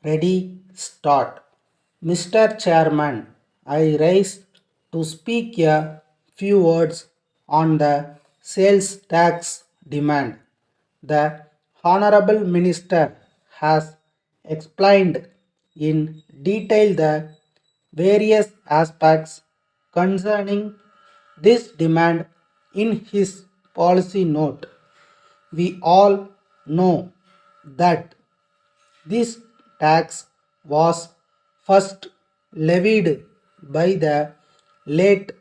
Ready, start. Mr. Chairman, I rise to speak a few words on the sales tax demand. The Honorable Minister has explained in detail the various aspects concerning this demand in his policy note. We all know that this tax was first levied by the late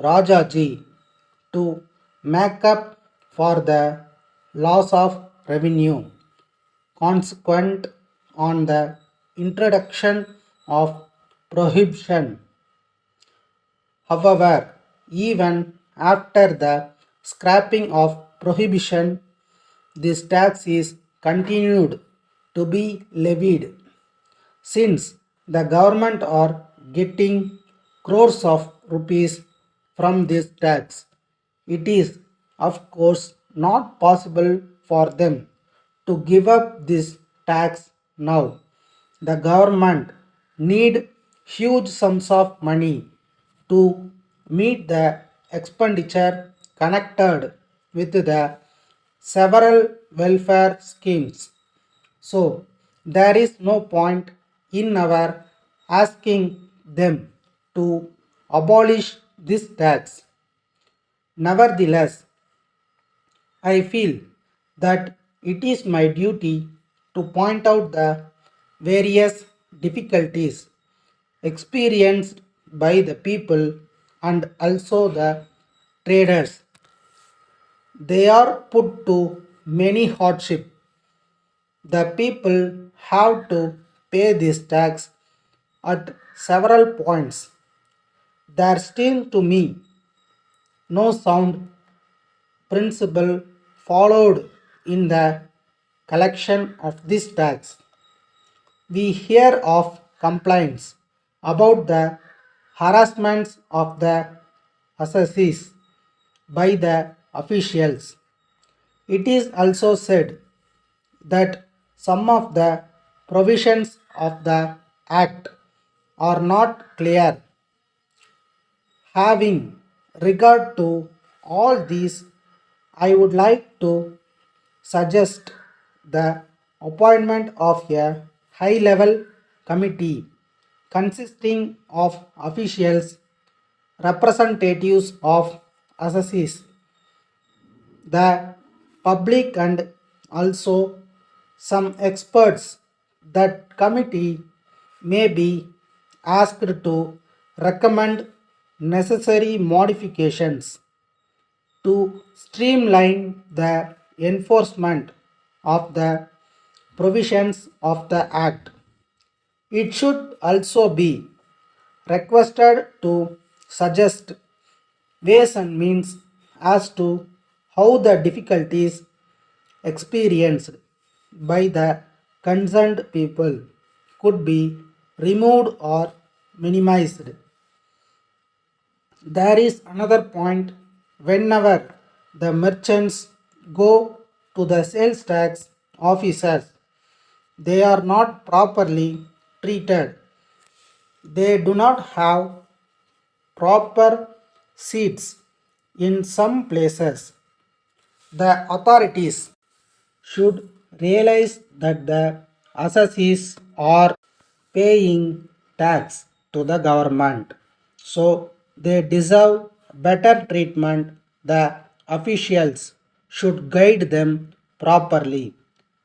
Rajaji to make up for the loss of revenue consequent on the introduction of prohibition. However, even after the scrapping of prohibition, this tax is continued to be levied since the government are getting crores of rupees from this tax. It is of course not possible for them to give up this tax now. The government need huge sums of money to meet the expenditure connected with the several welfare schemes. So there is no point in our asking them to abolish this tax. Nevertheless, I feel that it is my duty to point out the various difficulties experienced by the people and also the traders. They are put to many hardship. The people have to pay this tax at several points. There seems to me no sound principle followed in the collection of this tax. We hear of complaints about the harassments of the assessees by the officials. It is also said that some of the provisions of the Act are not clear. Having regard to all these, I would like to suggest the appointment of a high level committee consisting of officials, representatives of assessees, the public, and also some experts. That committee may be asked to recommend necessary modifications to streamline the enforcement of the provisions of the Act. It should also be requested to suggest ways and means as to how the difficulties experienced by the concerned people could be removed or minimized. There is another point whenever the merchants go to the sales tax officers, they are not properly treated. They do not have proper seats in some places. The authorities should realize that the assessees are paying tax to the government, so they deserve better treatment. The officials should guide them properly.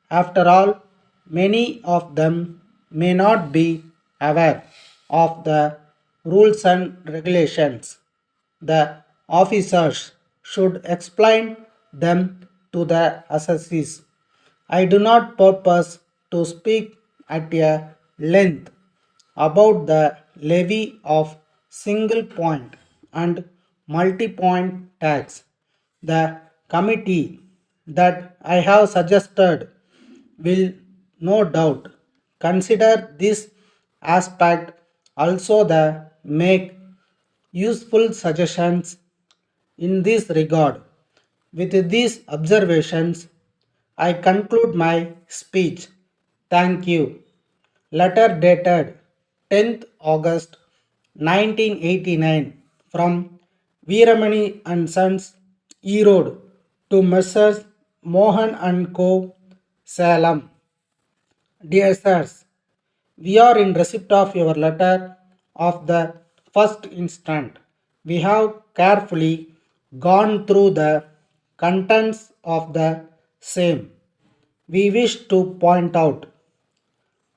After all, many of them may not be aware of the rules and regulations. The officers should explain them to the assessees. I do not purpose to speak at a length about the levy of single point and multi point tax. The committee that I have suggested will no doubt consider this aspect also. The make useful suggestions in this regard. With these observations, I conclude my speech. Thank you. Letter dated 10th August 1989 from Veeramani and Sons, Erode to Messrs. Mohan and Co. Salem. Dear sirs, we are in receipt of your letter of the first instant. We have carefully gone through the contents of the same. We wish to point out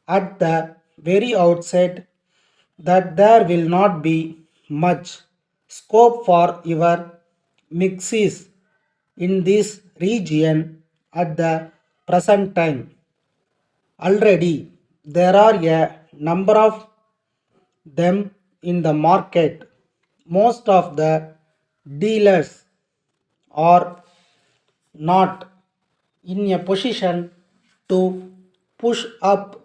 at the very outset that there will not be much scope for your mixes in this region at the present time. Already there are a number of them in the market. Most of the dealers are not in a position to push up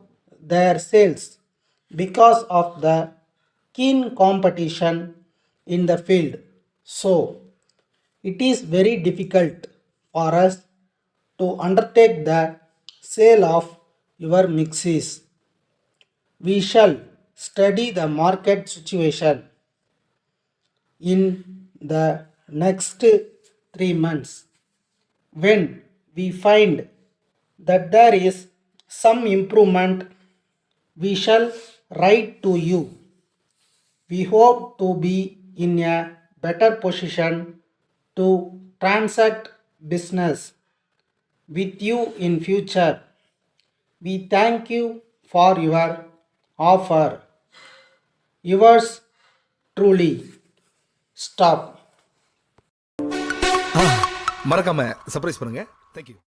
their sales because of the keen competition in the field. So, it is very difficult for us to undertake the sale of your mixes. We shall study the market situation in the next 3 months. When we find that there is some improvement, we shall write to you. We hope to be in a better position to transact business with you in future. We thank you for your offer. Yours truly. Stop. மறக்காம surprise பண்ணுங்க. Thank you.